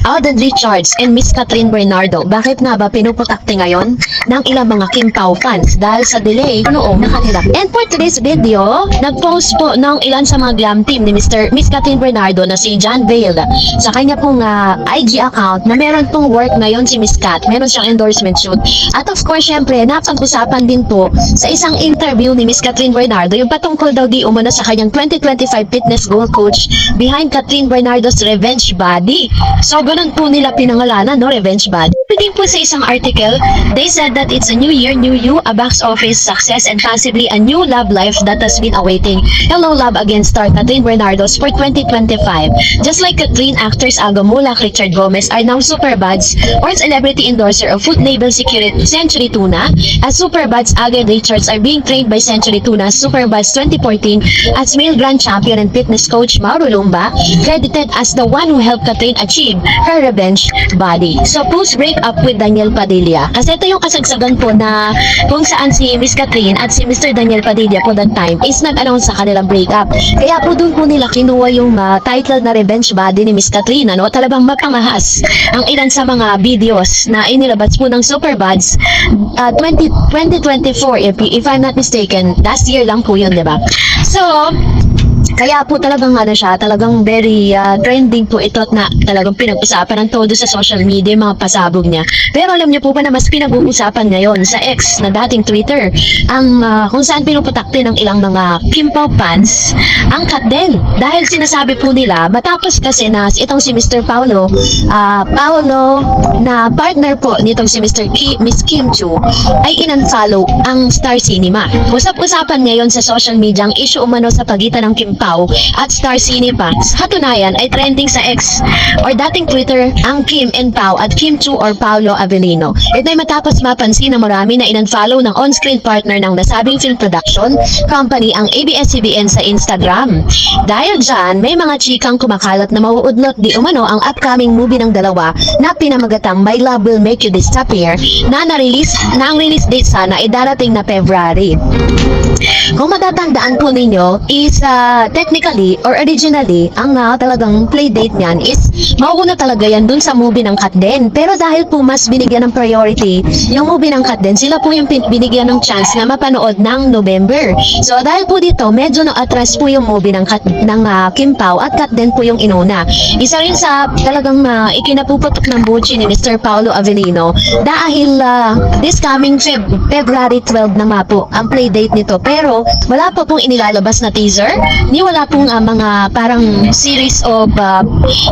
Alden Richards and Miss Catherine Bernardo. Bakit nga ba pinuputakte ngayon ng ilang mga Kim Pao fans dahil sa delay noong nakanila? And for today's video, nag-post po ng ilan sa mga glam team ni Miss Catherine Bernardo na si John Vale sa kanya pong IG account na meron pong work ngayon si Miss Cat. Meron siyang endorsement shoot. At of course, syempre, napag-usapan din po sa isang interview ni Miss Catherine Bernardo yung patungkol daw di umano sa kanyang 2025 fitness goal coach behind Catherine Bernardo's revenge body. So, ganun po nila pinangalanan, no? Revenge body. Pwedeng po sa isang article, they said that it's a new year, new you, a box office success, and possibly a new love life that has been awaiting Hello Love Again star Catherine Bernardo's for 2025. Just like Catherine, actors Aldo Mulak, Richard Gomez are now superbuds or celebrity endorser of food label Century Tuna, as superbuds Alden Richards are being trained by Century Tuna's Superbuds 2014 as male grand champion and fitness coach Mauro Lumba, credited as the one who helped Catherine achieve her revenge body. So, post break up with Daniel Padilla. Kasi ito yung kasagsagan po na kung saan si Miss Catherine at si Mr. Daniel Padilla po that time is nag-announce sa kanilang breakup. Kaya po doon po nila kinuha yung title na revenge body ni Miss Catherine. Ano? Talagang mapangahas ang ilan sa mga videos na inilabas po ng Superbuds 2024 if I'm not mistaken. Last year lang po yun, diba? So, kaya po talagang talagang very trending po ito at na talagang pinag-usapan ng todo sa social media, mga pasabog niya. Pero alam niyo po ba na mas pinag-uusapan ngayon sa X na dating Twitter ang kung saan pinuputakte ng ilang mga Kim Pao fans ang cut din. Dahil sinasabi po nila, matapos kasi na itong si Mr. Paolo na partner po nitong si Miss Kim Chu ay in-unfollow ang Star Cinema. Usap-usapan ngayon sa social media ang issue umano sa pagitan ng Kim Pao at Star Cinema. Sa katunayan ay trending sa X or dating Twitter ang Kim and Pao at Kim Chu or Paolo Avellino. Ito ay matapos mapansin na marami na in-unfollow ng on-screen partner ng nasabing film production company ang ABS-CBN sa Instagram. Dahil dyan, may mga chikang kumakalat na mauudlot di umano ang upcoming movie ng dalawa na pinamagatang My Love Will Make You Disappear na ang release date sana ay darating na February. Kung matatandaan po ninyo is technically or originally ang talagang play date niyan is mauuna talaga yan dun sa movie ng Kat din. Pero dahil po mas binigyan ng priority yung movie ng Kat din, sila po yung binigyan ng chance na mapanood ng November. So dahil po dito medyo na-atras po yung movie ng Kim Pao at Kat din po yung inuna. Isa rin sa talagang ikinapuputok ng buchi ni Mr. Paolo Avellino dahil this coming February 12 na nga po ang play date nito. Pero wala pa pong inilalabas na teaser, ni wala pong mga parang series of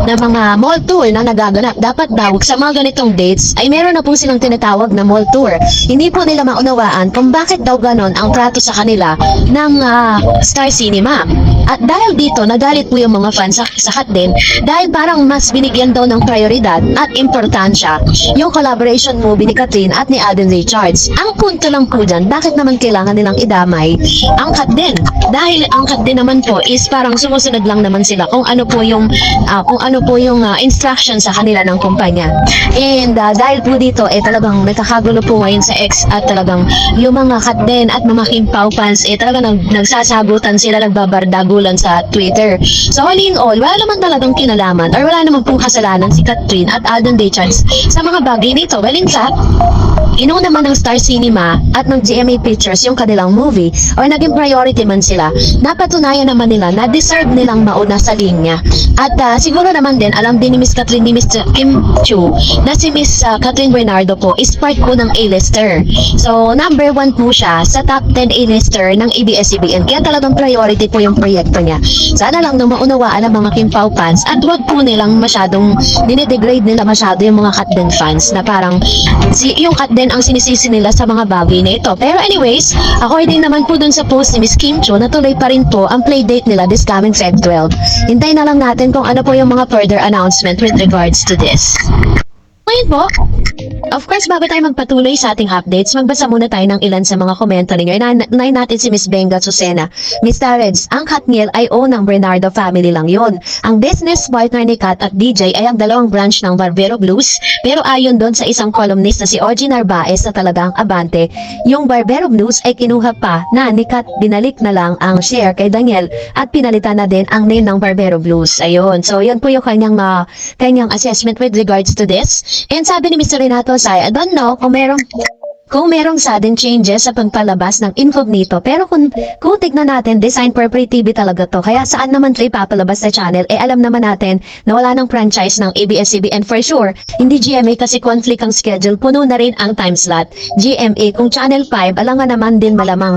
na mga mall tour na nagaganap. Dapat daw sa mga ganitong dates ay meron na po silang tinatawag na mall tour. Hindi po nila maunawaan kung bakit daw ganon ang trato sa kanila ng Star Cinema. At dahil dito, nagalit po yung mga fans sa Kat din dahil parang mas binigyan daw ng prioridad at importansya yung collaboration movie ni Catherine at ni Alden Richards. Ang punto lang po dyan, bakit naman kailangan nilang idamay ang Kat din? Dahil ang Kat din naman po is parang sumusunod lang naman sila kung ano po yung instruction sa kanila ng kumpanya. And dahil po dito talagang nakakagulo po ngayon sa X at talagang yung mga Kat din at mga Kim Pao fans talagang nagsasagutan sila, nagbabardagulan sa Twitter. So all in all, wala naman talagang kinalaman or wala naman pong kasalanan si Catherine at Alden Richards sa mga bagay nito. Well, in fact, inuna naman ng Star Cinema at ng GMA Pictures yung kanilang movie or naging priority man sila, napatunayan naman nila na deserve nilang mauna sa linya. At siguro naman din, alam din ni Miss Catherine, ni Mr. Kim Chu na si Miss Catherine Bernardo po is part po ng A-lister. So, number 1 po siya sa top 10 A-lister ng ABS-CBN. Kaya talagang priority po yung proyekto niya. Sana lang na maunawaan ang mga Kim Pao fans at wag po nilang masyadong dinedegrade nila masyado yung mga Kat din fans na parang yung Kat din ang sinisisi nila sa mga bagay na ito. Pero anyways, according naman po dun sa post ni Miss Kim Chu, natuloy pa rin po ang play date nila this coming Feb 12. Hintayin na lang natin kung ano po yung mga further announcement with regards to this. ngayon po, of course, bago tayo magpatuloy sa ating updates, magbasa muna tayo ng ilan sa mga komento ninyo. Inayin natin si Miss Benga Susena. Miss Tareds, ang Katniel ay o ng Bernardo family lang yon. Ang business partner ni Kat at DJ ay ang dalawang branch ng Barbero Blues. Pero ayon doon sa isang columnist na si Ogie Narvaez na talagang abante, yung Barbero Blues ay kinuha pa na ni Kat, binalik na lang ang share kay Daniel at pinalitan na din ang name ng Barbero Blues. Ayun. So, yun po yung kanyang assessment with regards to this. And sabi ni Mr. Renato Say, I don't know kung merong sudden changes sa pagpalabas ng Incognito, pero kung tignan natin, design for Free TV talaga to. Kaya saan naman ito ipapalabas sa channel? Alam naman natin na wala ng franchise ng ABS-CBN for sure. Hindi GMA kasi conflict ang schedule, puno na rin ang time slot. GMA, kung Channel 5, alangan naman din malamang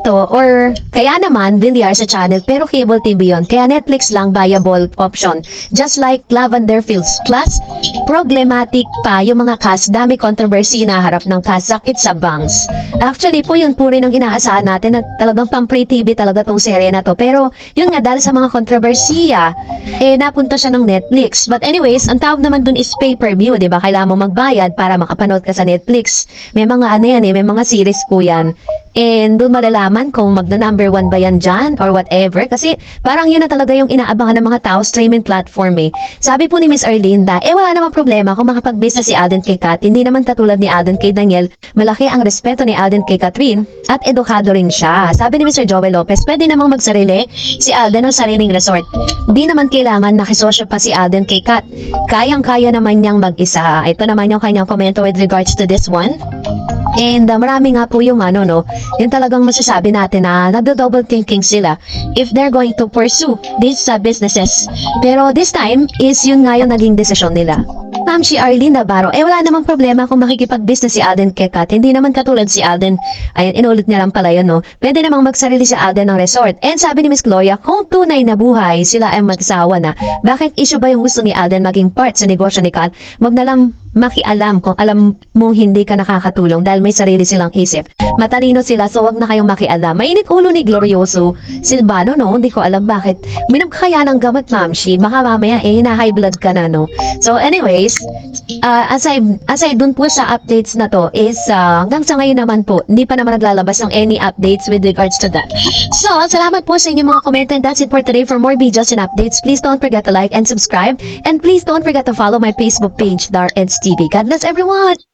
to, or kaya naman Villar sa channel, pero cable TV yon. Kaya Netflix lang viable option. Just like Lavender Fields. Plus, problematic pa yung mga cast, dami controversy na harap ng kasakit sa bangs. Actually po yun po rin ang inaasahan natin na talagang pang-free TV talaga tong serye na to. Pero yun nga, dahil sa mga kontrobersiya, napunta siya ng Netflix. But anyways, ang tawag naman dun is pay-per-view, diba? Kailangan mo magbayad para makapanood ka sa Netflix. May mga may mga series po yan. And doon malalaman kung magna-number 1 ba yan dyan or whatever. Kasi parang yun na talaga yung inaabangan ng mga tao streaming platform eh. Sabi po ni Miss Arlinda, wala namang problema kung makapag-business si Alden kay Kat. Hindi naman katulad ni Alden kay Daniel. Malaki ang respeto ni Alden kay Catherine at edukado rin siya. Sabi ni Mr. Joel Lopez, pwede namang magsarili si Alden ng sariling resort. Di naman kailangan nakisosyo pa si Alden kay Kat. Kayang-kaya naman niyang mag-isa. Ito naman yung kanyang komento with regards to this one. And marami nga po yung yung talagang masasabi natin na nagdo-double thinking sila if they're going to pursue these businesses. Pero this time is yun nga yung naging desisyon nila. Ma'am si Arlene Navarro, wala namang problema kung makikipag-business si Alden kay Kat. Hindi naman katulad si Alden, ayun, inulit niya lang pala yun, no? Pwede namang magsarili si Alden ng resort. And sabi ni Miss Gloria, kung tunay na buhay, sila ay magsawa na. Bakit issue ba yung gusto ni Alden maging part sa negosyo ni Kat? Wag na lang makialam kung alam mong hindi ka nakakatulong dahil may sarili silang isip. Matalino sila, so wag na kayong makialam. Mainit ulo ni Glorioso Silvano, no? Hindi ko alam bakit. Minom ka kaya ng gamot, ma'am she. Baka mamaya, na-high blood ka na, no? So anyways, aside dun po sa updates na to is hanggang sa ngayon naman po, hindi pa naman naglalabas ng any updates with regards to that. So, salamat po sa inyong mga comment and that's it for today. For more videos and updates, please don't forget to like and subscribe and please don't forget to follow my Facebook page, Dar Eds TV. God bless everyone!